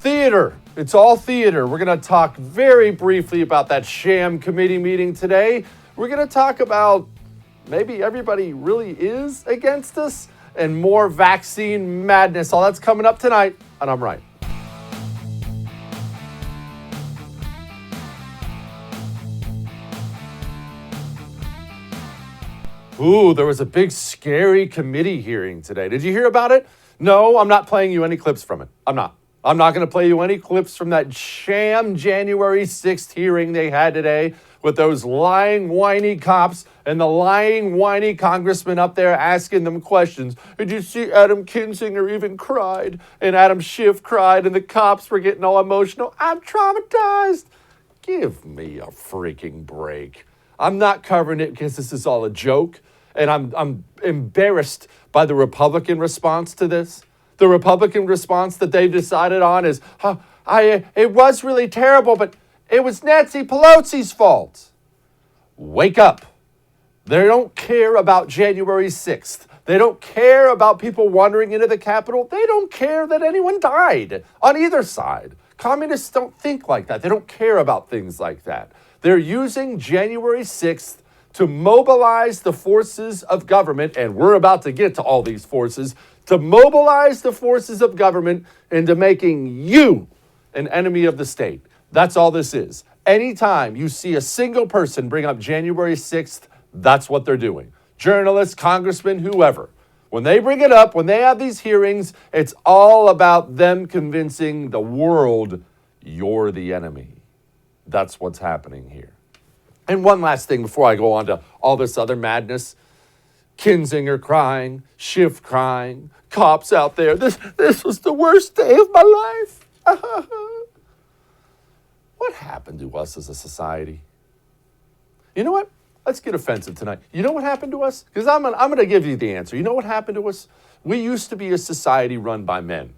Theater. It's all theater. We're going to talk very briefly about that sham committee meeting today. We're going to talk about maybe everybody really is against us and more vaccine madness. All that's coming up tonight, and I'm right. Ooh, there was a big scary committee hearing today. Did you hear about it? No, I'm not playing you any clips from it. I'm not going to play you any clips from that sham January 6th hearing they had today with those lying, whiny cops and the lying, whiny congressman up there asking them questions. Did you see Adam Kinzinger even cried? And Adam Schiff cried and the cops were getting all emotional. I'm traumatized. Give me a freaking break. I'm not covering it because this is all a joke. And I'm embarrassed by the Republican response to this. The Republican response that they've decided on is, it was really terrible, but it was Nancy Pelosi's fault. Wake up. They don't care about January 6th. They don't care about people wandering into the Capitol. They don't care that anyone died on either side. Communists don't think like that. They don't care about things like that. They're using January 6th to mobilize the forces of government, and we're about to get to all these forces, to mobilize the forces of government into making you an enemy of the state. That's all this is. Anytime you see a single person bring up January 6th, that's what they're doing. Journalists, congressmen, whoever. When they bring it up, when they have these hearings, it's all about them convincing the world you're the enemy. That's what's happening here. And one last thing before I go on to all this other madness. Kinzinger crying, Schiff crying, cops out there. This was the worst day of my life. What happened to us as a society? You know what? Let's get offensive tonight. You know what happened to us? Because I'm going to give you the answer. You know what happened to us? We used to be a society run by men.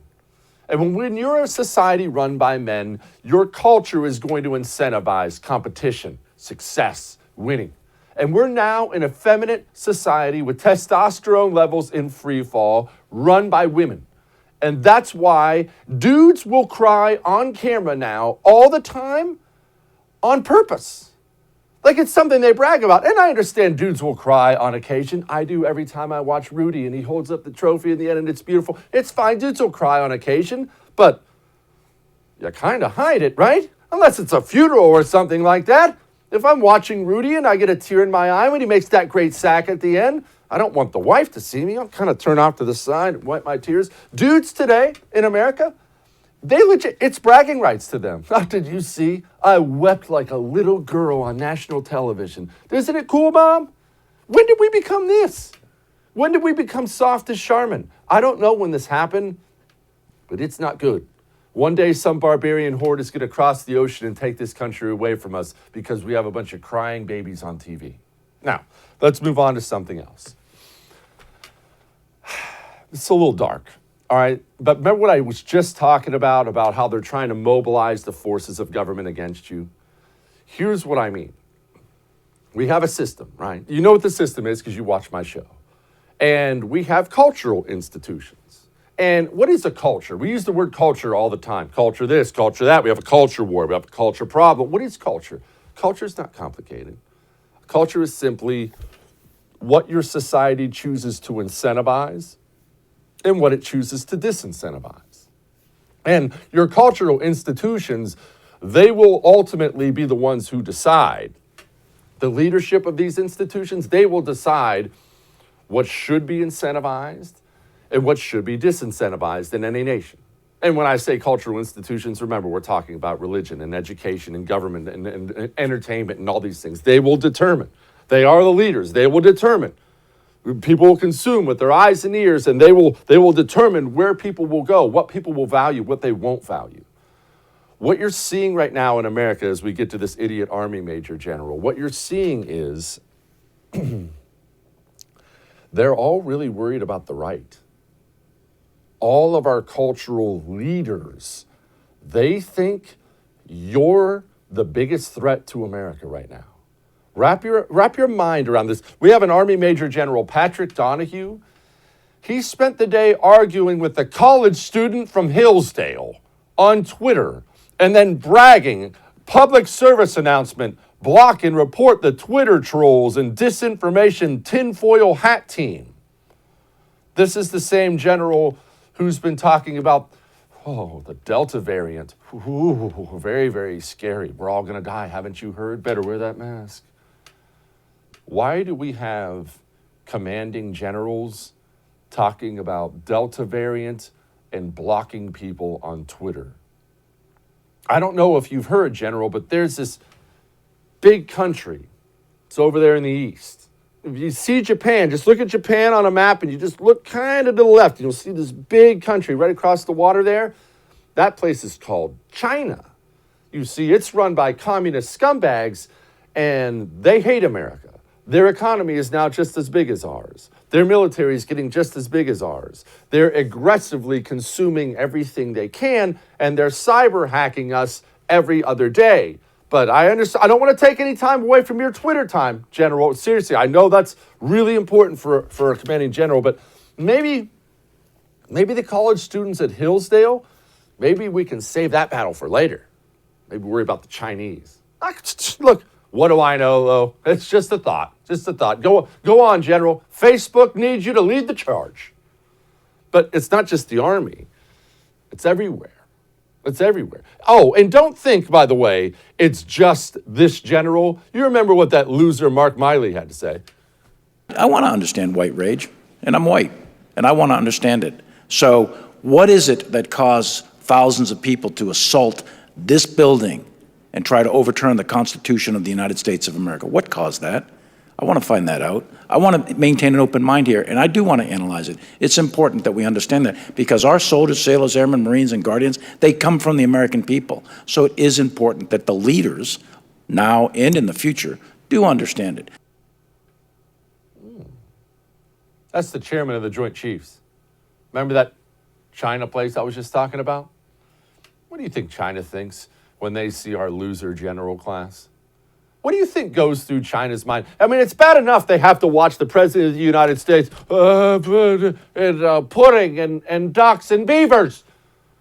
And when you're a society run by men, your culture is going to incentivize competition, success, winning. And we're now an effeminate society with testosterone levels in free fall, run by women. And that's why dudes will cry on camera now all the time on purpose. Like it's something they brag about. And I understand dudes will cry on occasion. I do every time I watch Rudy and he holds up the trophy in the end and it's beautiful. It's fine. Dudes will cry on occasion, but you kind of hide it, right? Unless it's a funeral or something like that. If I'm watching Rudy and I get a tear in my eye when he makes that great sack at the end, I don't want the wife to see me. I'll kind of turn off to the side and wipe my tears. Dudes today in America, it's bragging rights to them. Did you see? I wept like a little girl on national television. Isn't it cool, Mom? When did we become this? When did we become soft as Charmin? I don't know when this happened, but it's not good. One day, some barbarian horde is going to cross the ocean and take this country away from us because we have a bunch of crying babies on TV. Now, let's move on to something else. It's a little dark, all right? But remember what I was just talking about how they're trying to mobilize the forces of government against you? Here's what I mean. We have a system, right? You know what the system is because you watch my show. And we have cultural institutions. And what is a culture? We use the word culture all the time. Culture this, culture that. We have a culture war. We have a culture problem. What is culture? Culture is not complicated. Culture is simply what your society chooses to incentivize and what it chooses to disincentivize. And your cultural institutions, they will ultimately be the ones who decide. The leadership of these institutions, they will decide what should be incentivized and what should be disincentivized in any nation. And when I say cultural institutions, remember, we're talking about religion and education and government and entertainment and all these things. They will determine. They are the leaders. They will determine. People will consume with their eyes and ears, and they will determine where people will go, what people will value, what they won't value. What you're seeing right now in America as we get to this idiot Army Major General, what you're seeing is they're all really worried about the right. All of our cultural leaders, they think you're the biggest threat to America right now. Wrap your mind around this. We have an Army Major General, Patrick Donahue. He spent the day arguing with a college student from Hillsdale. on Twitter and then bragging, public service announcement, block and report the Twitter trolls and disinformation tinfoil hat team. This is the same general who's been talking about, the Delta variant. Ooh, very, very scary. We're all going to die. Haven't you heard? Better wear that mask. Why do we have commanding generals talking about Delta variant and blocking people on Twitter? I don't know if you've heard, General, but there's this big country. It's over there in the east. If you see Japan, just look at Japan on a map and you just look kind of to the left. You'll see this big country right across the water there. That place is called China. You see, it's run by communist scumbags and they hate America. Their economy is now just as big as ours. Their military is getting just as big as ours. They're aggressively consuming everything they can, and they're cyber hacking us every other day. But I understand. I don't want to take any time away from your Twitter time, General. Seriously, I know that's really important for a commanding general, but maybe the college students at Hillsdale, maybe we can save that battle for later. Maybe worry about the Chinese. Look, what do I know, though? It's just a thought. Just a thought. Go on, General. Facebook needs you to lead the charge. But it's not just the Army. It's everywhere. It's everywhere. Oh, and don't think, by the way, it's just this general. You remember what that loser Mark Miley had to say. I want to understand white rage, and I'm white, and I want to understand it. So what is it that caused thousands of people to assault this building and try to overturn the Constitution of the United States of America? What caused that? I want to find that out. I want to maintain an open mind here, and I do want to analyze it. It's important that we understand that because our soldiers, sailors, airmen, Marines, and Guardians, they come from the American people. So it is important that the leaders, now and in the future, do understand it. That's the chairman of the Joint Chiefs. Remember that China place I was just talking about? What do you think China thinks when they see our loser general class? What do you think goes through China's mind? I mean, it's bad enough they have to watch the President of the United States pudding and ducks and beavers.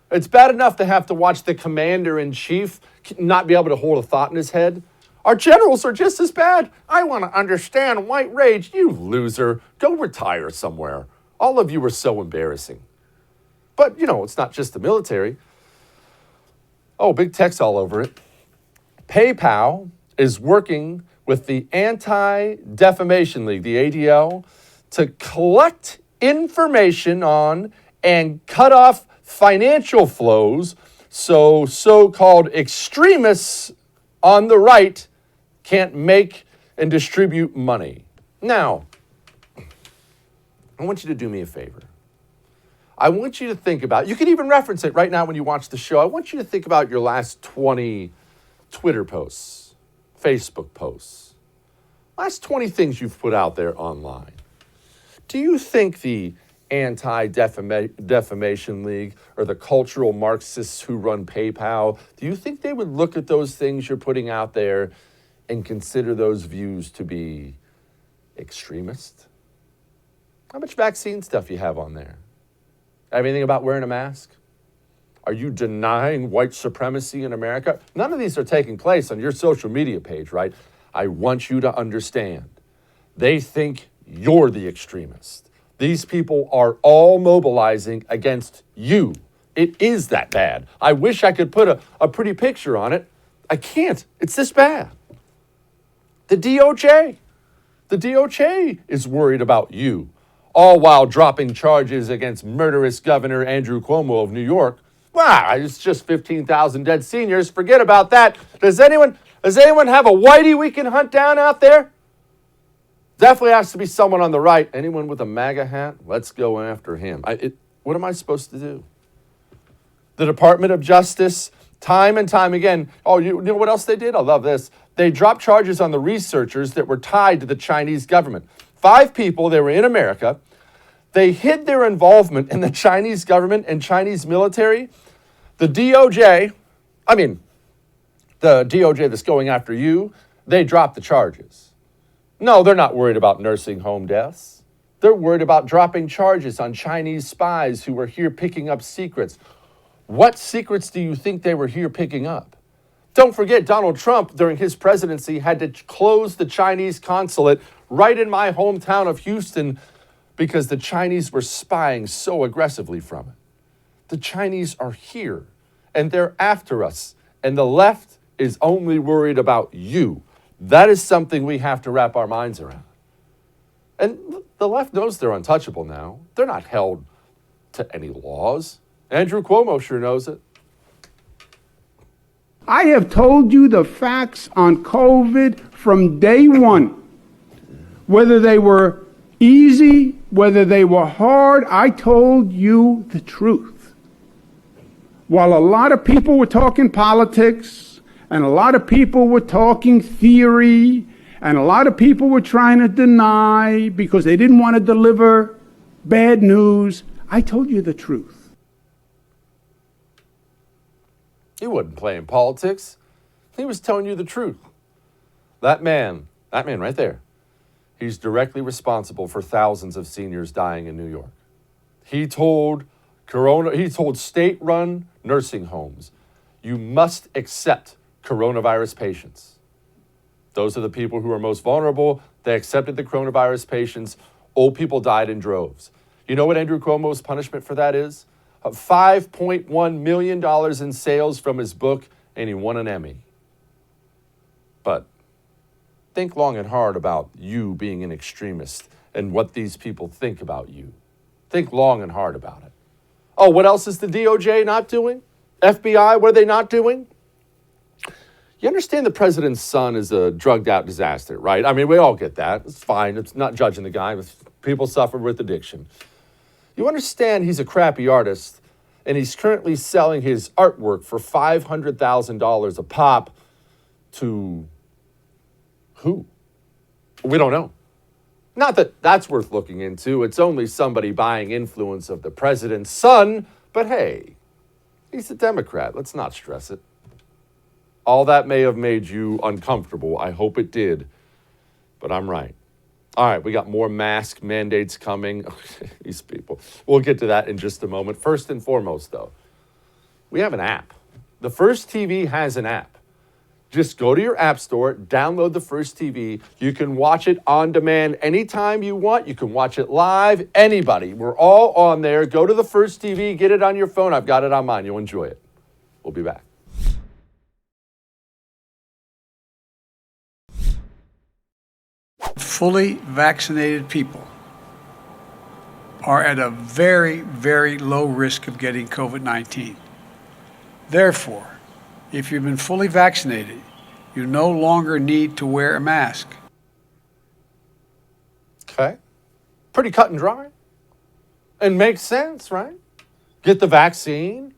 It's bad enough they have to watch the commander-in-chief not be able to hold a thought in his head. Our generals are just as bad. I want to understand white rage. You loser. Go retire somewhere. All of you are so embarrassing. But, it's not just the military. Oh, big text all over it. PayPal is working with the Anti-Defamation League, the ADL, to collect information on and cut off financial flows so-called extremists on the right can't make and distribute money. Now, I want you to do me a favor. I want you to think about, you can even reference it right now when you watch the show. I want you to think about your last 20 Twitter posts, Facebook posts, last 20 things you've put out there online. Do you think the Anti-Defamation League or the cultural Marxists who run PayPal, do you think they would look at those things you're putting out there and consider those views to be extremist? How much vaccine stuff you have on there? Everything about wearing a mask? Are you denying white supremacy in America? None of these are taking place on your social media page, right? I want you to understand. They think you're the extremist. These people are all mobilizing against you. It is that bad. I wish I could put a pretty picture on it. I can't. It's this bad. The DOJ is worried about you, all while dropping charges against murderous Governor Andrew Cuomo of New York. Wow, it's just 15,000 dead seniors. Forget about that. Does anyone have a whitey we can hunt down out there? Definitely has to be someone on the right. Anyone with a MAGA hat? Let's go after him. What am I supposed to do? The Department of Justice, time and time again. Oh, you know what else they did? I love this. They dropped charges on the researchers that were tied to the Chinese government. 5 people, they were in America. They hid their involvement in the Chinese government and Chinese military. The DOJ that's going after you, they dropped the charges. No, they're not worried about nursing home deaths. They're worried about dropping charges on Chinese spies who were here picking up secrets. What secrets do you think they were here picking up? Don't forget, Donald Trump, during his presidency, had to close the Chinese consulate right in my hometown of Houston because the Chinese were spying so aggressively from it. The Chinese are here, and they're after us, and the left is only worried about you. That is something we have to wrap our minds around. And the left knows they're untouchable now. They're not held to any laws. Andrew Cuomo sure knows it. I have told you the facts on COVID from day one. Whether they were easy, whether they were hard, I told you the truth. While a lot of people were talking politics, and a lot of people were talking theory, and a lot of people were trying to deny because they didn't want to deliver bad news, I told you the truth. He wasn't playing politics. He was telling you the truth. That man right there, he's directly responsible for thousands of seniors dying in New York. He told state-run nursing homes, you must accept coronavirus patients. Those are the people who are most vulnerable. They accepted the coronavirus patients. Old people died in droves. You know what Andrew Cuomo's punishment for that is? $5.1 million in sales from his book, and he won an Emmy. But think long and hard about you being an extremist and what these people think about you. Think long and hard about it. Oh, what else is the DOJ not doing? FBI, what are they not doing? You understand the president's son is a drugged out disaster, right? I mean, we all get that. It's fine. It's not judging the guy. People suffer with addiction. You understand he's a crappy artist, and he's currently selling his artwork for $500,000 a pop to who? We don't know. Not that that's worth looking into. It's only somebody buying influence of the president's son, but hey, he's a Democrat. Let's not stress it. All that may have made you uncomfortable. I hope it did, but I'm right. All right, we got more mask mandates coming. These people. We'll get to that in just a moment. First and foremost, though, we have an app. The First TV has an app. Just go to your app store, download the First TV. You can watch it on demand anytime you want. You can watch it live, anybody. We're all on there. Go to the First TV, get it on your phone. I've got it on mine. You'll enjoy it. We'll be back. Fully vaccinated people are at a very, very low risk of getting COVID-19. Therefore, if you've been fully vaccinated, you no longer need to wear a mask. Okay. Pretty cut and dry. And makes sense, right? Get the vaccine.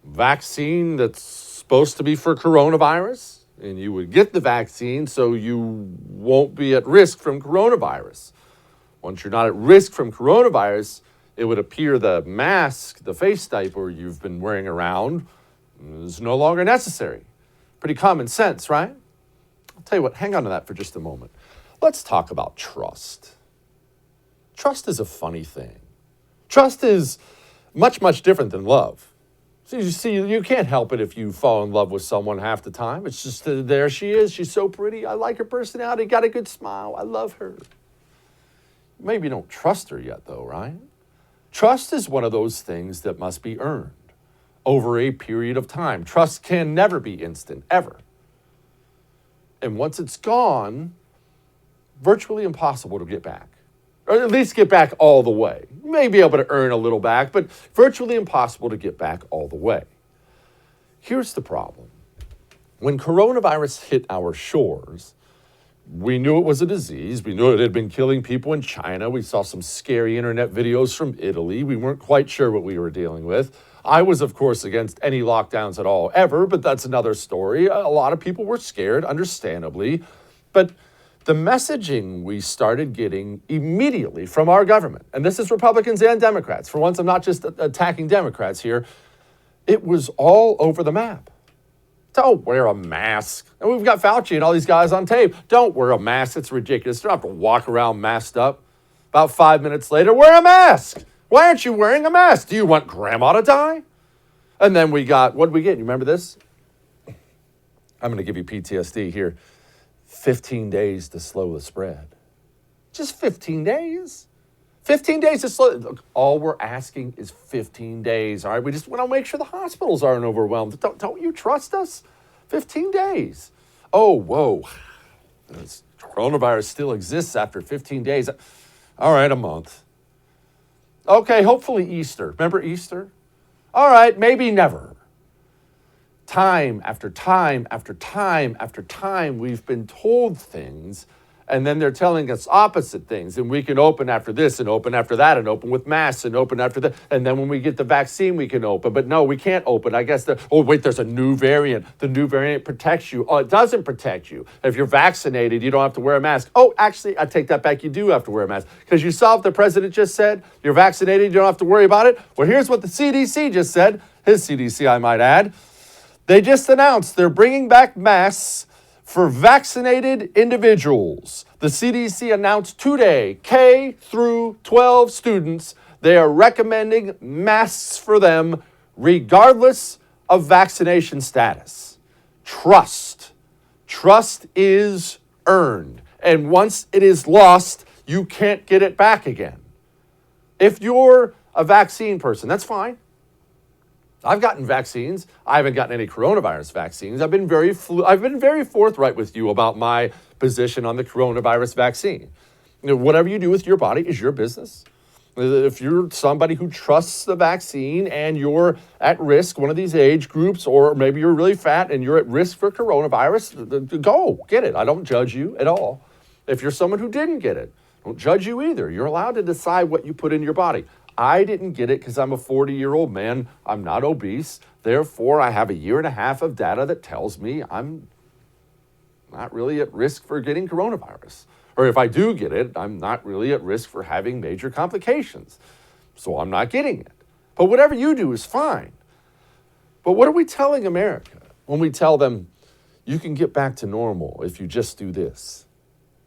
Vaccine that's supposed to be for coronavirus. And you would get the vaccine so you won't be at risk from coronavirus. Once you're not at risk from coronavirus, it would appear the mask, the face diaper you've been wearing around is no longer necessary. Pretty common sense, right? I'll tell you what, hang on to that for just a moment. Let's talk about trust. Trust is a funny thing. Trust is much, much different than love. So you see, you can't help it if you fall in love with someone half the time. It's just there she is. She's so pretty. I like her personality. Got a good smile. I love her. Maybe you don't trust her yet, though, right? Trust is one of those things that must be earned over a period of time. Trust can never be instant, ever. And once it's gone, virtually impossible to get back. Or at least get back all the way. You may be able to earn a little back, but virtually impossible to get back all the way. Here's the problem. When coronavirus hit our shores, we knew it was a disease. We knew it had been killing people in China. We saw some scary internet videos from Italy. We weren't quite sure what we were dealing with. I was, of course, against any lockdowns at all, ever, but that's another story. A lot of people were scared, understandably. But the messaging we started getting immediately from our government, and this is Republicans and Democrats. For once, I'm not just attacking Democrats here. It was all over the map. Don't wear a mask. And we've got Fauci and all these guys on tape. Don't wear a mask. It's ridiculous. You don't have to walk around masked up. About 5 minutes later, wear a mask. Why aren't you wearing a mask? Do you want grandma to die? And then we got, what did we get? You remember this? I'm going to give you PTSD here. 15 days to slow the spread. Just 15 days. 15 days to slow. Look, all we're asking is 15 days. All right, we just want to make sure the hospitals aren't overwhelmed. Don't you trust us? 15 days. Oh, whoa. This coronavirus still exists after 15 days. All right, a month. Okay, hopefully Easter. Remember Easter? All right, maybe never. Time after time after time after time, we've been told things, and then they're telling us opposite things. And we can open after this and open after that and open with masks and open after that. And then when we get the vaccine, we can open. But no, we can't open. I guess, oh, wait, there's a new variant. The new variant protects you. Oh, it doesn't protect you. If you're vaccinated, you don't have to wear a mask. Oh, actually, I take that back. You do have to wear a mask. Because you saw what the president just said. You're vaccinated. You don't have to worry about it. Well, here's what the CDC just said. His CDC, I might add. They just announced they're bringing back masks for vaccinated individuals. The CDC announced today, K through 12 students, they are recommending masks for them regardless of vaccination status. Trust. Trust is earned. And once it is lost, you can't get it back again. If you're a vaccine person, that's fine. I've gotten vaccines. I haven't gotten any coronavirus vaccines. I've been very forthright with you about my position on the coronavirus vaccine. You know, whatever you do with your body is your business. If you're somebody who trusts the vaccine and you're at risk, one of these age groups, or maybe you're really fat and you're at risk for coronavirus, go get it. I don't judge you at all. If you're someone who didn't get it, I don't judge you either. You're allowed to decide what you put in your body. I didn't get it because I'm a 40-year-old man. I'm not obese. Therefore, I have a year and a half of data that tells me I'm not really at risk for getting coronavirus. Or if I do get it, I'm not really at risk for having major complications. So I'm not getting it. But whatever you do is fine. But what are we telling America when we tell them you can get back to normal if you just do this?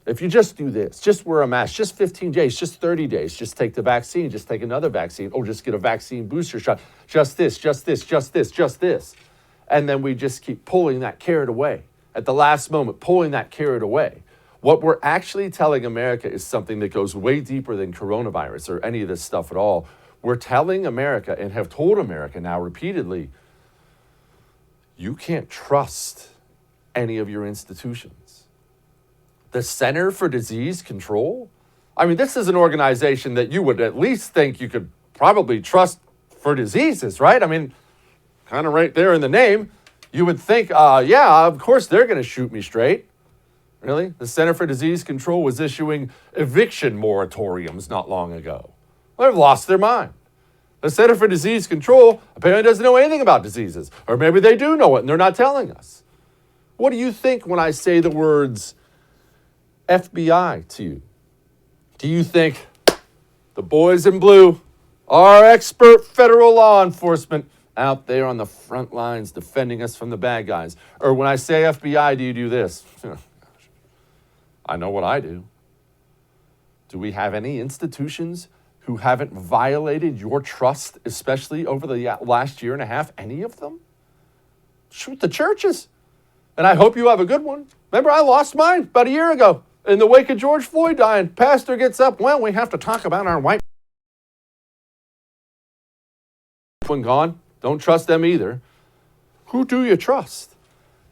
If you just do this, just wear a mask, just 15 days, just 30 days, just take the vaccine, just take another vaccine, or just get a vaccine booster shot, just this, just this, just this, just this. And then we just keep pulling that carrot away at the last moment, pulling that carrot away. What we're actually telling America is something that goes way deeper than coronavirus or any of this stuff at all. We're telling America and have told America now repeatedly, you can't trust any of your institutions. The Center for Disease Control? I mean, this is an organization that you would at least think you could probably trust for diseases, right? I mean, kind of right there in the name. You would think, yeah, of course they're going to shoot me straight. Really? The Center for Disease Control was issuing eviction moratoriums not long ago. Well, they've lost their mind. The Center for Disease Control apparently doesn't know anything about diseases. Or maybe they do know it and they're not telling us. What do you think when I say the words FBI to you? Do you think the boys in blue, our expert federal law enforcement out there on the front lines defending us from the bad guys? Or when I say FBI, do you do this? I know what I do. Do we have any institutions who haven't violated your trust, especially over the last year and a half? Any of them? Shoot, the churches. And I hope you have a good one. Remember, I lost mine about a year ago. In the wake of George Floyd dying, pastor gets up, well, we have to talk about our white one gone. Don't trust them either. Who do you trust?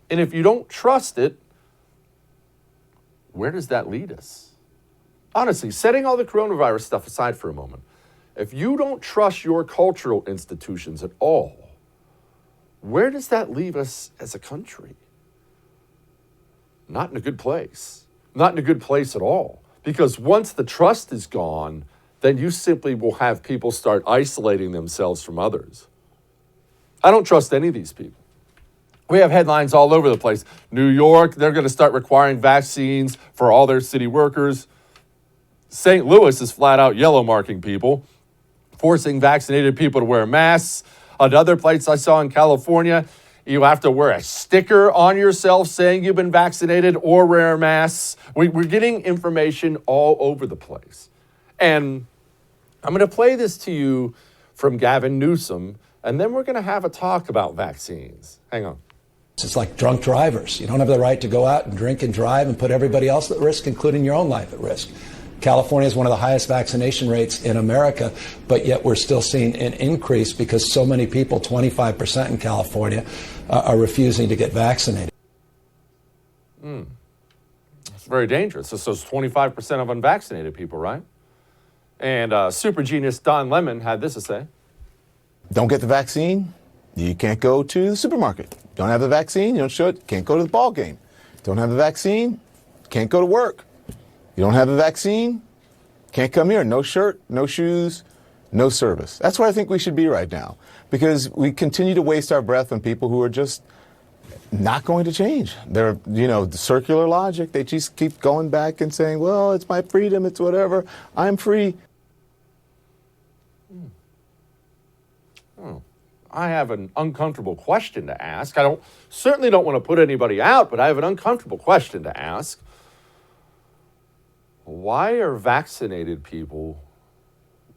And if you don't trust it, where does that lead us? Honestly, setting all the coronavirus stuff aside for a moment, if you don't trust your cultural institutions at all, where does that leave us as a country? Not in a good place. Not in a good place at all. Because once the trust is gone, then you simply will have people start isolating themselves from others. I don't trust any of these people. We have headlines all over the place. New York, they're going to start requiring vaccines for all their city workers. St. Louis is flat out yellow marking people, forcing vaccinated people to wear masks. Another place I saw in California, you have to wear a sticker on yourself saying you've been vaccinated or wear masks. We're getting information all over the place. And I'm going to play this to you from Gavin Newsom And then we're going to have a talk about vaccines. Hang on. It's like drunk drivers. You don't have the right to go out and drink and drive and put everybody else at risk, including your own life at risk. California is one of the highest vaccination rates in America, but yet we're still seeing an increase because so many people, 25% in California, are refusing to get vaccinated. It's very dangerous. So it's 25% of unvaccinated people, right? And super genius Don Lemon had this to say. Don't get the vaccine, you can't go to the supermarket. Don't have the vaccine, you don't show it, can't go to the ball game. Don't have the vaccine, can't go to work. You don't have the vaccine, can't come here. No shirt, no shoes, no service. That's where I think we should be right now, because we continue to waste our breath on people who are just not going to change. They're, the circular logic. They just keep going back and saying, well, it's my freedom, it's whatever. I'm free. I have an uncomfortable question to ask. I certainly don't want to put anybody out, but I have an uncomfortable question to ask. Why are vaccinated people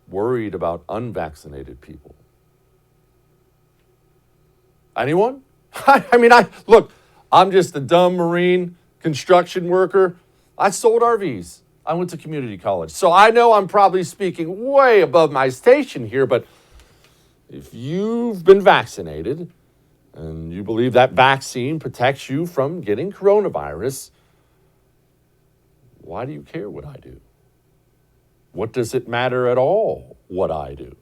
worried about unvaccinated people? Anyone? Look, I'm just a dumb Marine construction worker. I sold RVs. I went to community college. So I know I'm probably speaking way above my station here, but if you've been vaccinated and you believe that vaccine protects you from getting coronavirus, why do you care what I do? What does it matter at all what I do?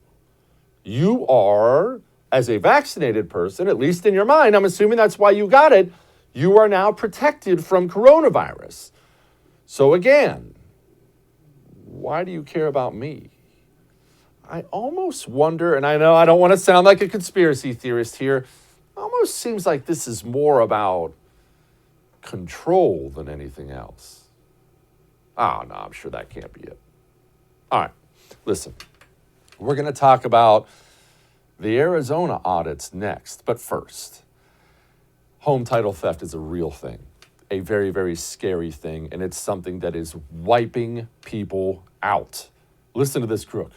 You are, as a vaccinated person, at least in your mind, I'm assuming that's why you got it, you are now protected from coronavirus. So again, why do you care about me? I almost wonder, and I know I don't want to sound like a conspiracy theorist here, almost seems like this is more about control than anything else. Oh, no, I'm sure that can't be it. All right, listen, we're going to talk about the Arizona audits next. But first, home title theft is a real thing, a very, very scary thing, and it's something that is wiping people out. Listen to this crook.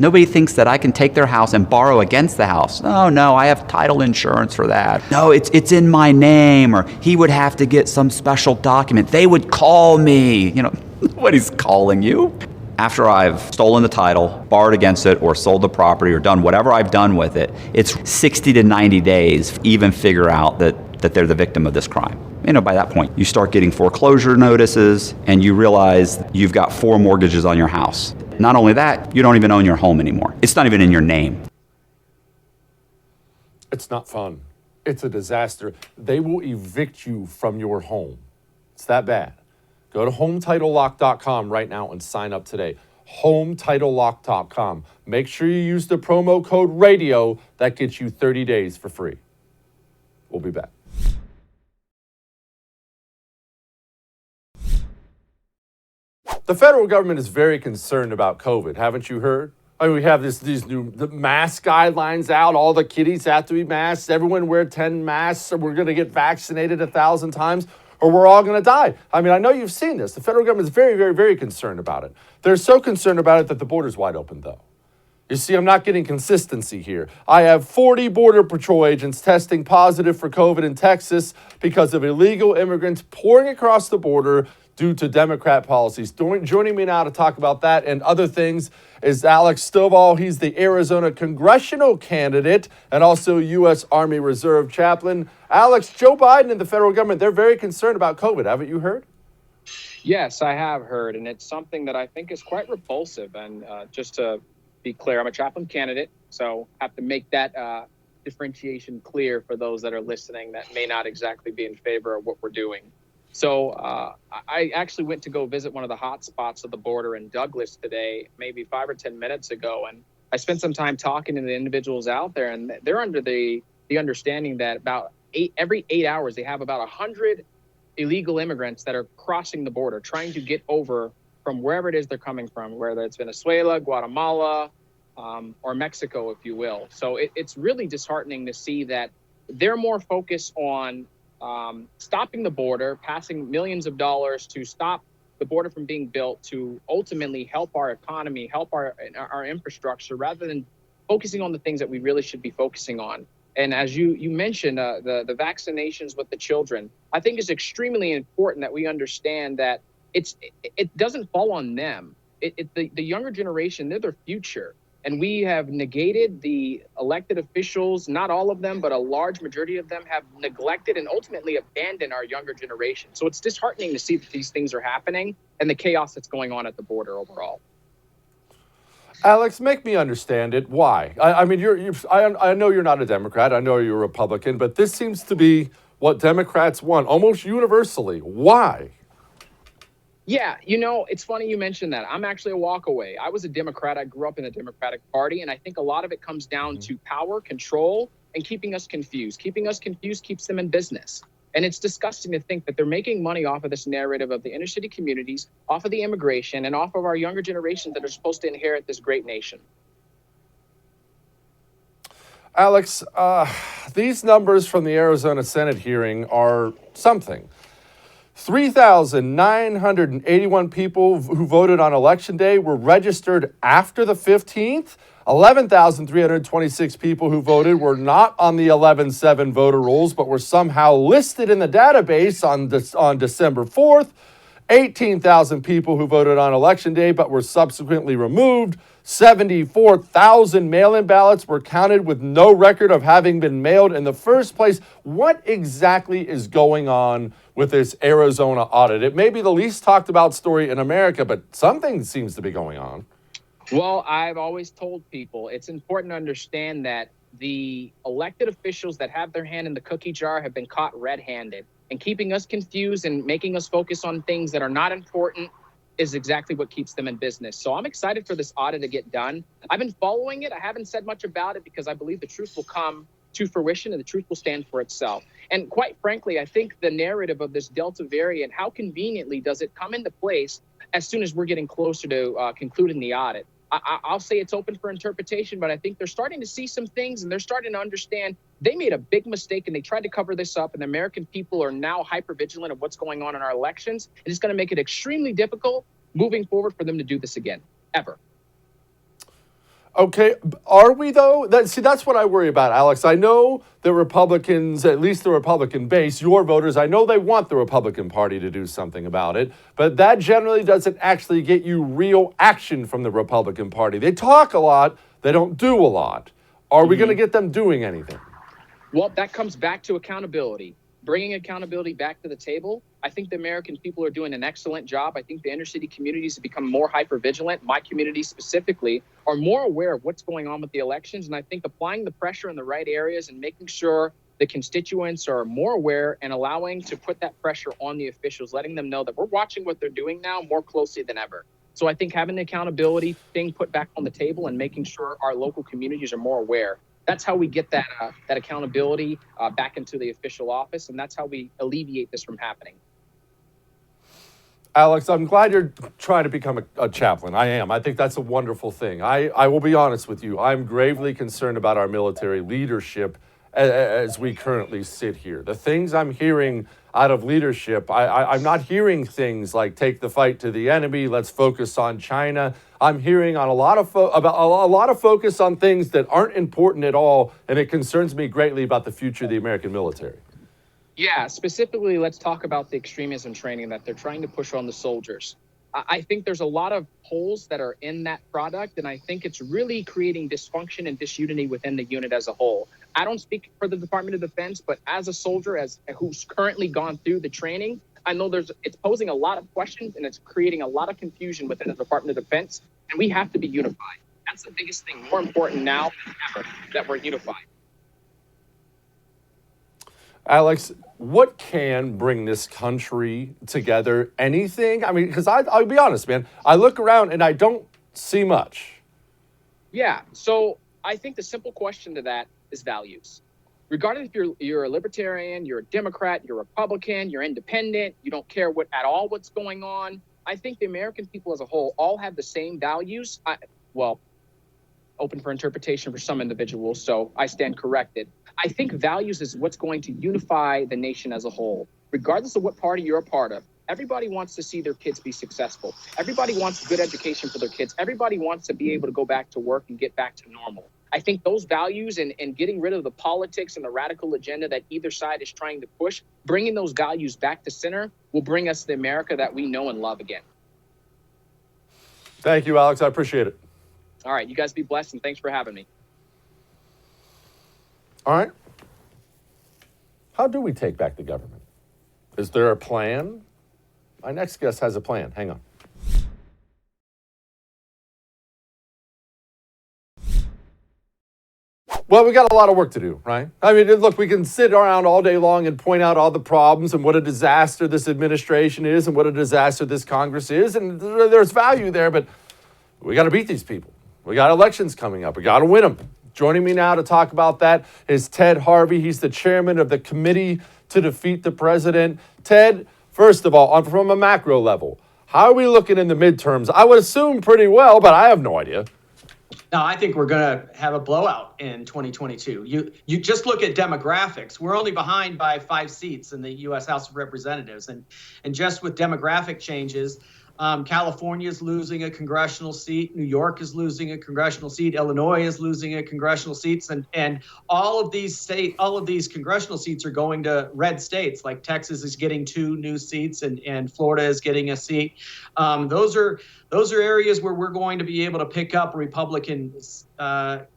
Nobody thinks that I can take their house and borrow against the house. Oh, no, I have title insurance for that. No, it's in my name, or he would have to get some special document. They would call me. Nobody's calling you. After I've stolen the title, borrowed against it, or sold the property, or done whatever I've done with it, it's 60 to 90 days to even figure out that they're the victim of this crime. By that point, you start getting foreclosure notices, and you realize you've got 4 mortgages on your house. Not only that, you don't even own your home anymore. It's not even in your name. It's not fun. It's a disaster. They will evict you from your home. It's that bad. Go to HomeTitleLock.com right now and sign up today. HomeTitleLock.com. Make sure you use the promo code RADIO. That gets you 30 days for free. We'll be back. The federal government is very concerned about COVID. Haven't you heard? We have these new mask guidelines out. All the kiddies have to be masked. Everyone wear 10 masks, or we're going to get vaccinated 1,000 times, or we're all going to die. I know you've seen this. The federal government is very, very, very concerned about it. They're so concerned about it that the border's wide open, though. You see, I'm not getting consistency here. I have 40 Border Patrol agents testing positive for COVID in Texas because of illegal immigrants pouring across the border due to Democrat policies. Joining me now to talk about that and other things is Alex Stovall. He's the Arizona congressional candidate and also U.S. Army Reserve chaplain. Alex, Joe Biden and the federal government, they're very concerned about COVID. Haven't you heard? Yes, I have heard, and it's something that I think is quite repulsive. And just to be clear, I'm a chaplain candidate, so I have to make that differentiation clear for those that are listening that may not exactly be in favor of what we're doing. So I actually went to go visit one of the hot spots of the border in Douglas today, maybe 5 or 10 minutes ago. And I spent some time talking to the individuals out there, and they're under the understanding that every 8 hours, they have about 100 illegal immigrants that are crossing the border, trying to get over from wherever it is they're coming from, whether it's Venezuela, Guatemala, or Mexico, if you will. So it's really disheartening to see that they're more focused on stopping the border, passing millions of dollars to stop the border from being built, to ultimately help our economy, help our infrastructure, rather than focusing on the things that we really should be focusing on. And as you mentioned, the vaccinations with the children, I think is extremely important that we understand that it doesn't fall on them. The younger generation, they're their future. And we have negated the elected officials, not all of them, but a large majority of them have neglected and ultimately abandoned our younger generation. So it's disheartening to see that these things are happening and the chaos that's going on at the border overall. Alex, make me understand it. Why? I mean, I know you're not a Democrat. I know you're a Republican, but this seems to be what Democrats want almost universally. Why? Yeah, it's funny you mentioned that. I'm actually a walkaway. I was a Democrat. I grew up in the Democratic Party, and I think a lot of it comes down to power, control, and keeping us confused. Keeping us confused keeps them in business. And it's disgusting to think that they're making money off of this narrative of the inner city communities, off of the immigration, and off of our younger generations that are supposed to inherit this great nation. Alex, these numbers from the Arizona Senate hearing are something. 3,981 people who voted on Election Day were registered after the 15th. 11,326 people who voted were not on the 11-7 voter rolls, but were somehow listed in the database on December 4th. 18,000 people who voted on Election Day, but were subsequently removed. 74,000 mail-in ballots were counted with no record of having been mailed in the first place. What exactly is going on with this Arizona audit? It may be the least talked about story in America, but something seems to be going on. Well, I've always told people it's important to understand that the elected officials that have their hand in the cookie jar have been caught red-handed, and keeping us confused and making us focus on things that are not important is exactly what keeps them in business. So I'm excited for this audit to get done. I've been following it. I haven't said much about it because I believe the truth will come to fruition and the truth will stand for itself. And quite frankly, I think the narrative of this Delta variant, how conveniently does it come into place as soon as we're getting closer to concluding the audit? I'll say it's open for interpretation, but I think they're starting to see some things and they're starting to understand they made a big mistake and they tried to cover this up, and the American people are now hyper vigilant of what's going on in our elections. And it's going to make it extremely difficult moving forward for them to do this again, ever. Okay, are we though? That's what I worry about, Alex. I know the Republicans, at least the Republican base, your voters, I know they want the Republican Party to do something about it, but that generally doesn't actually get you real action from the Republican Party. They talk a lot, they don't do a lot. Are we going to get them doing anything? Well, that comes back to accountability. Bringing accountability back to the table. I think the American people are doing an excellent job. I think the inner city communities have become more hyper vigilant. My community specifically are more aware of what's going on with the elections. And I think applying the pressure in the right areas and making sure the constituents are more aware and allowing to put that pressure on the officials, letting them know that we're watching what they're doing now more closely than ever. So I think having the accountability thing put back on the table and making sure our local communities are more aware. That's how we get that accountability back into the official office, and that's how we alleviate this from happening. Alex, I'm glad you're trying to become a chaplain. I am. I think that's a wonderful thing. I will be honest with you. I'm gravely concerned about our military leadership as we currently sit here. The things I'm hearing out of leadership, I'm not hearing things like take the fight to the enemy, let's focus on China. I'm hearing on a lot of focus on things that aren't important at all, and it concerns me greatly about the future of the American military. Yeah, specifically, let's talk about the extremism training that they're trying to push on the soldiers. I think there's a lot of holes that are in that product, and I think it's really creating dysfunction and disunity within the unit as a whole. I don't speak for the Department of Defense, but as a soldier who's currently gone through the training, I know it's posing a lot of questions and it's creating a lot of confusion within the Department of Defense, and we have to be unified. That's the biggest thing, more important now than ever, that we're unified. Alex, what can bring this country together? Anything? I mean, because I'll be honest, man, I look around and I don't see much. Yeah, so I think the simple question to that is values. Regardless if you're a libertarian, you're a Democrat, you're a Republican, you're independent, you don't care what's going on. I think the American people as a whole all have the same values. Open for interpretation for some individuals, so I stand corrected. I think values is what's going to unify the nation as a whole. Regardless of what party you're a part of, everybody wants to see their kids be successful. Everybody wants good education for their kids. Everybody wants to be able to go back to work and get back to normal. I think those values and getting rid of the politics and the radical agenda that either side is trying to push, bringing those values back to center will bring us the America that we know and love again. Thank you, Alex. I appreciate it. All right, you guys be blessed, and thanks for having me. All right. How do we take back the government? Is there a plan? My next guest has a plan. Hang on. Well, we got a lot of work to do, right? I mean, look, we can sit around all day long and point out all the problems and what a disaster this administration is and what a disaster this Congress is. And there's value there, but we got to beat these people. We got elections coming up. We got to win them. Joining me now to talk about that is Ted Harvey. He's the chairman of the Committee to Defeat the President. Ted, first of all, from a macro level, how are we looking in the midterms? I would assume pretty well, but I have no idea. No, I think we're going to have a blowout in 2022. You just look at demographics. We're only behind by 5 seats in the U.S. House of Representatives. And just with demographic changes, California is losing a congressional seat. New York is losing a congressional seat. Illinois is losing a congressional seat. And all of these congressional seats are going to red states. Like Texas is getting 2 new seats and Florida is getting a seat. Those are areas where we're going to be able to pick up Republican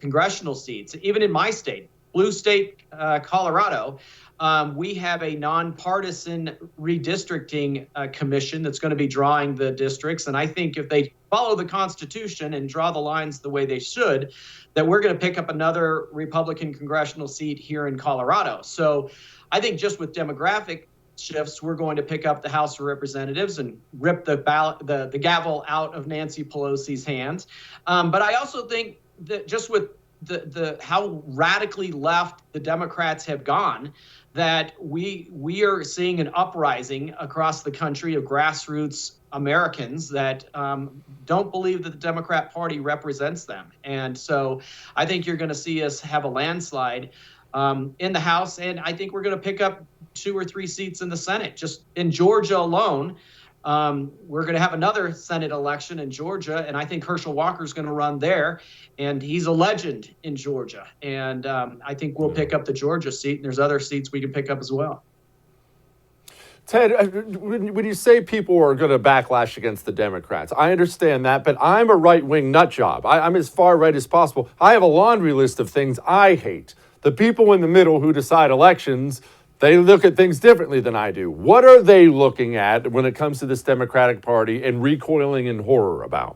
congressional seats. Even in my state, blue state, Colorado, we have a nonpartisan redistricting commission that's going to be drawing the districts. And I think if they follow the Constitution and draw the lines the way they should, that we're going to pick up another Republican congressional seat here in Colorado. So I think just with demographic shifts, we're going to pick up the House of Representatives and rip the gavel out of Nancy Pelosi's hands. But I also think that just with the how radically left the Democrats have gone, that we are seeing an uprising across the country of grassroots Americans that don't believe that the Democrat Party represents them. And so I think you're going to see us have a landslide in the House, and I think we're going to pick up 2 or 3 seats in the Senate. Just in Georgia alone, we're going to have another Senate election in Georgia, and I think Herschel Walker is going to run there, and he's a legend in Georgia. And I think we'll pick up the Georgia seat, and there's other seats we can pick up as well. Ted, when you say people are going to backlash against the Democrats, I understand that, but I'm a right-wing nut job. I'm as far right as possible. I have a laundry list of things I hate. The people in the middle who decide elections, they look at things differently than I do. What are they looking at when it comes to this Democratic Party and recoiling in horror about?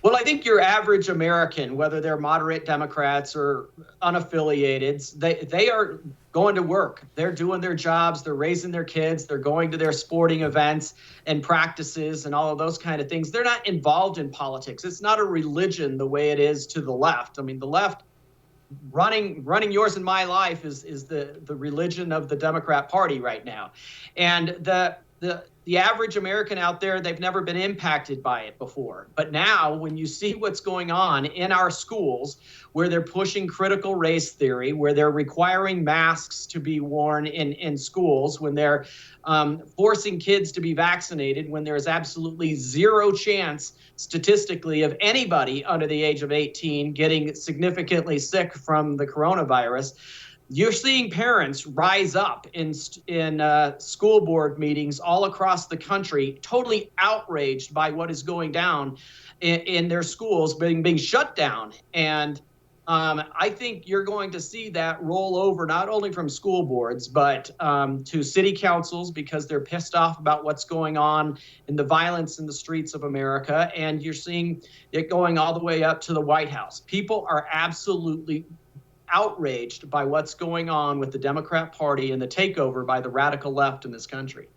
Well, I think your average American, whether they're moderate Democrats or unaffiliated, they are going to work. They're doing their jobs. They're raising their kids. They're going to their sporting events and practices and all of those kind of things. They're not involved in politics. It's not a religion the way it is to the left. I mean, the left running yours and my life is the religion of the Democrat Party right now. And the average American out there, they've never been impacted by it before. But now when you see what's going on in our schools, where they're pushing critical race theory, where they're requiring masks to be worn in schools, when they're forcing kids to be vaccinated, when there's absolutely zero chance statistically of anybody under the age of 18 getting significantly sick from the coronavirus, you're seeing parents rise up in school board meetings all across the country, totally outraged by what is going down in their schools being shut down. And I think you're going to see that roll over not only from school boards, but to city councils, because they're pissed off about what's going on in the violence in the streets of America. And you're seeing it going all the way up to the White House. People are absolutely outraged by what's going on with the Democrat Party and the takeover by the radical left in this country.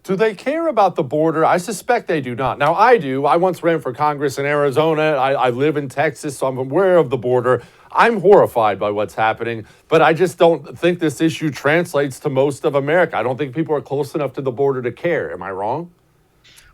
Do they care about the border? I suspect they do not. Now, I do. I once ran for Congress in Arizona. I live in Texas, so I'm aware of the border. I'm horrified by what's happening, but I just don't think this issue translates to most of America. I don't think people are close enough to the border to care. Am I wrong?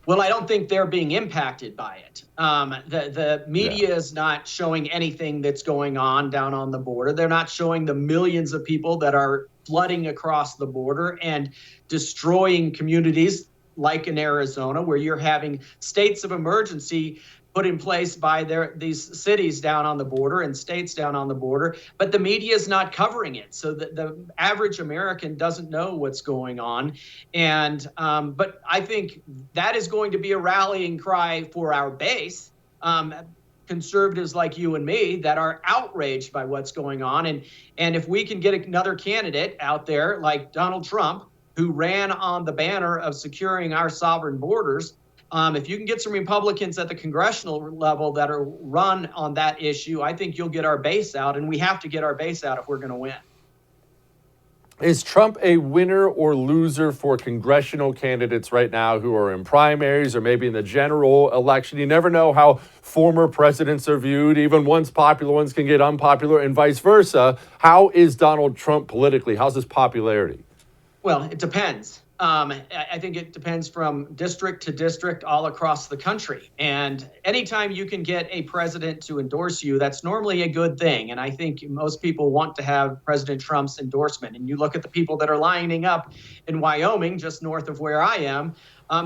Well, I don't think they're being impacted by it. The media is not showing anything that's going on down on the border. They're not showing the millions of people that are flooding across the border and destroying communities like in Arizona, where you're having states of emergency put in place by these cities down on the border and states down on the border, but the media is not covering it. So the average American doesn't know what's going on. And but I think that is going to be a rallying cry for our base. Conservatives like you and me that are outraged by what's going on. And if we can get another candidate out there like Donald Trump, who ran on the banner of securing our sovereign borders, if you can get some Republicans at the congressional level that are run on that issue, I think you'll get our base out, and we have to get our base out if we're going to win. Is Trump a winner or loser for congressional candidates right now who are in primaries or maybe in the general election? You never know how former presidents are viewed. Even once popular ones can get unpopular and vice versa. How is Donald Trump politically? How's his popularity? Well, it depends. I think it depends from district to district all across the country. And anytime you can get a president to endorse you, that's normally a good thing. And I think most people want to have President Trump's endorsement. And you look at the people that are lining up in Wyoming, just north of where I am,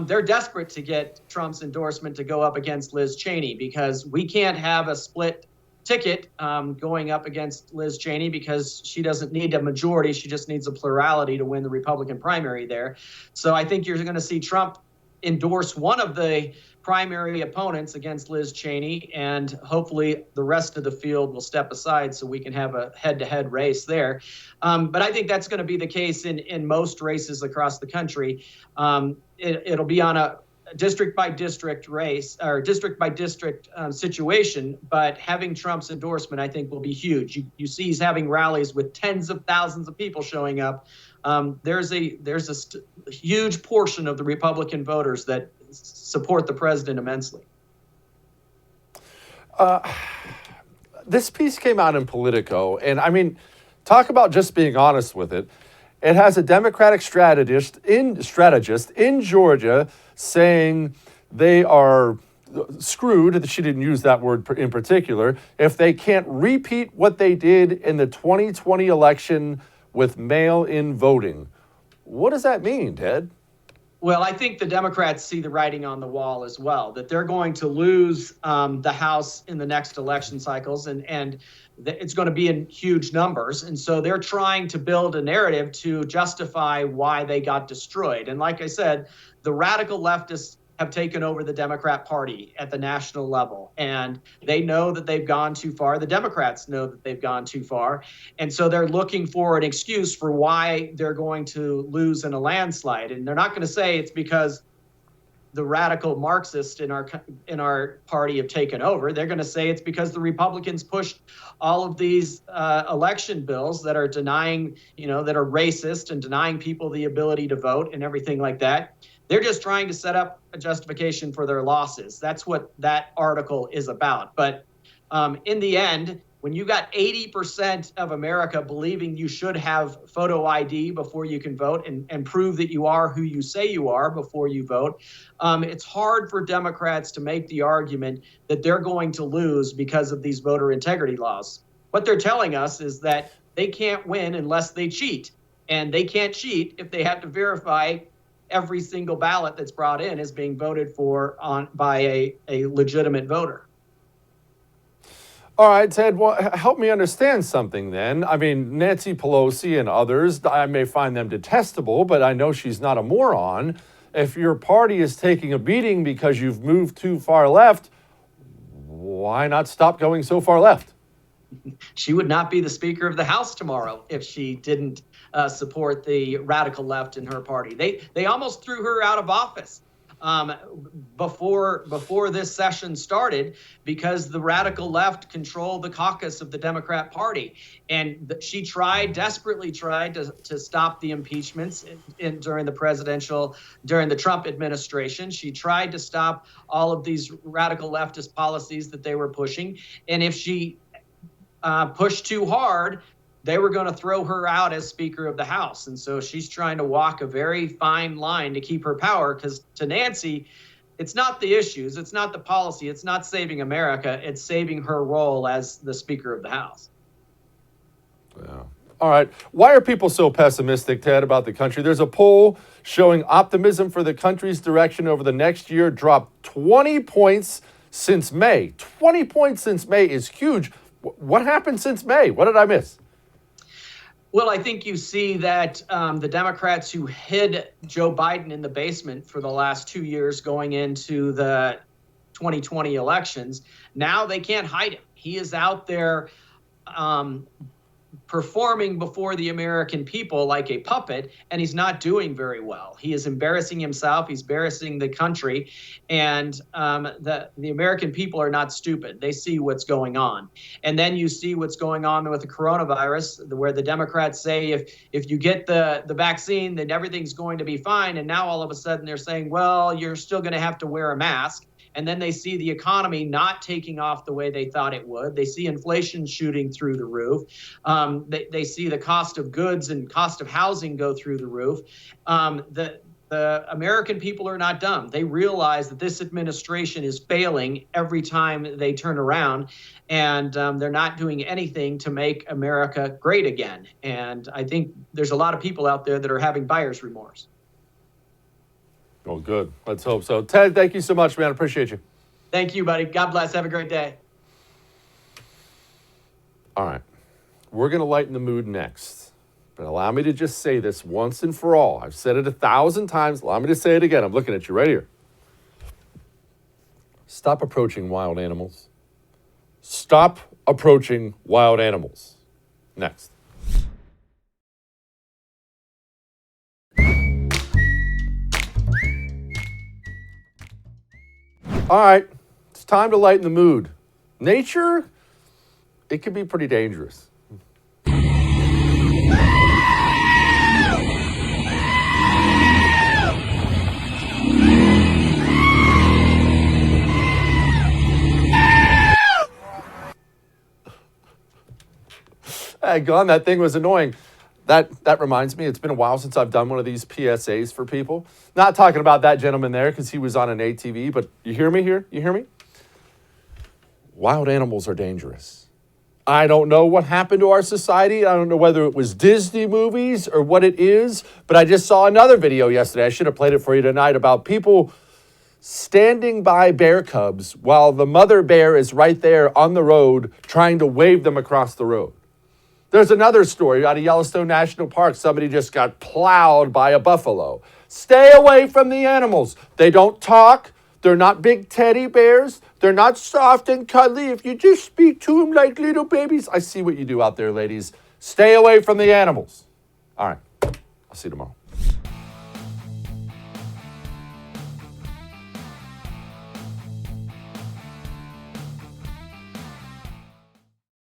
they're desperate to get Trump's endorsement to go up against Liz Cheney, because we can't have a split ticket going up against Liz Cheney, because she doesn't need a majority. She just needs a plurality to win the Republican primary there. So I think you're going to see Trump endorse one of the primary opponents against Liz Cheney, and hopefully the rest of the field will step aside so we can have a head-to-head race there. But I think that's going to be the case in most races across the country. It'll be on a district by district race or district by district situation, but having Trump's endorsement, I think, will be huge. You see he's having rallies with tens of thousands of people showing up. There's a huge portion of the Republican voters that support the president immensely. This piece came out in Politico, and I mean, talk about just being honest with it. It has a Democratic strategist in Georgia saying they are screwed. She didn't use that word in particular. If they can't repeat what they did in the 2020 election with mail-in voting. What does that mean, Ted? Well, I think the Democrats see the writing on the wall as well, that they're going to lose the House in the next election cycles, and it's going to be in huge numbers. And so they're trying to build a narrative to justify why they got destroyed. And like I said, the radical leftists have taken over the Democrat Party at the national level, and they know that they've gone too far. The Democrats know that they've gone too far. And so they're looking for an excuse for why they're going to lose in a landslide. And they're not going to say it's because the radical Marxists in our party have taken over. They're going to say it's because the Republicans pushed all of these election bills that are denying, that are racist and denying people the ability to vote and everything like that. They're just trying to set up a justification for their losses. That's what that article is about. But in the end, when you got 80% of America believing you should have photo ID before you can vote and prove that you are who you say you are before you vote, it's hard for Democrats to make the argument that they're going to lose because of these voter integrity laws. What they're telling us is that they can't win unless they cheat. And they can't cheat if they have to verify every single ballot that's brought in is being voted for by a legitimate voter. All right, Ted, well, help me understand something then. I mean, Nancy Pelosi and others, I may find them detestable, but I know she's not a moron. If your party is taking a beating because you've moved too far left, why not stop going so far left? She would not be the Speaker of the House tomorrow if she didn't support the radical left in her party. They almost threw her out of office before this session started because the radical left controlled the caucus of the Democrat Party. And she desperately tried to stop the impeachments during the Trump administration. She tried to stop all of these radical leftist policies that they were pushing. And if she pushed too hard, they were going to throw her out as Speaker of the House. And so she's trying to walk a very fine line to keep her power, because to Nancy, it's not the issues, it's not the policy, it's not saving America, it's saving her role as the Speaker of the House. Yeah. All right. Why are people so pessimistic, Ted, about the country? There's a poll showing optimism for the country's direction over the next year dropped 20 points since May. 20 points since May is huge. What happened since May? What did I miss? Well, I think you see that the Democrats who hid Joe Biden in the basement for the last 2 years going into the 2020 elections, now they can't hide him. He is out there performing before the American people like a puppet, and he's not doing very well. He is embarrassing himself. He's embarrassing the country, and the American people are not stupid. They see what's going on. And then you see what's going on with the coronavirus, where the Democrats say if you get the vaccine, then everything's going to be fine. And now all of a sudden they're saying, well, you're still going to have to wear a mask. And then they see the economy not taking off the way they thought it would. They see inflation shooting through the roof. They see the cost of goods and cost of housing go through the roof. The American people are not dumb. They realize that this administration is failing every time they turn around, and they're not doing anything to make America great again. And I think there's a lot of people out there that are having buyer's remorse. Oh, good. Let's hope so. Ted, thank you so much, man. Appreciate you. Thank you, buddy. God bless. Have a great day. All right. We're going to lighten the mood next. But allow me to just say this once and for all. I've said it 1,000 times. Allow me to say it again. I'm looking at you right here. Stop approaching wild animals. Stop approaching wild animals. Next. All right, it's time to lighten the mood. Nature, it can be pretty dangerous. Gone, that thing was annoying. That reminds me, it's been a while since I've done one of these PSAs for people. Not talking about that gentleman there because he was on an ATV, but you hear me here? You hear me? Wild animals are dangerous. I don't know what happened to our society. I don't know whether it was Disney movies or what it is, but I just saw another video yesterday. I should have played it for you tonight about people standing by bear cubs while the mother bear is right there on the road trying to wave them across the road. There's another story out of Yellowstone National Park. Somebody just got plowed by a buffalo. Stay away from the animals. They don't talk. They're not big teddy bears. They're not soft and cuddly. If you just speak to them like little babies. I see what you do out there, ladies. Stay away from the animals. All right. I'll see you tomorrow.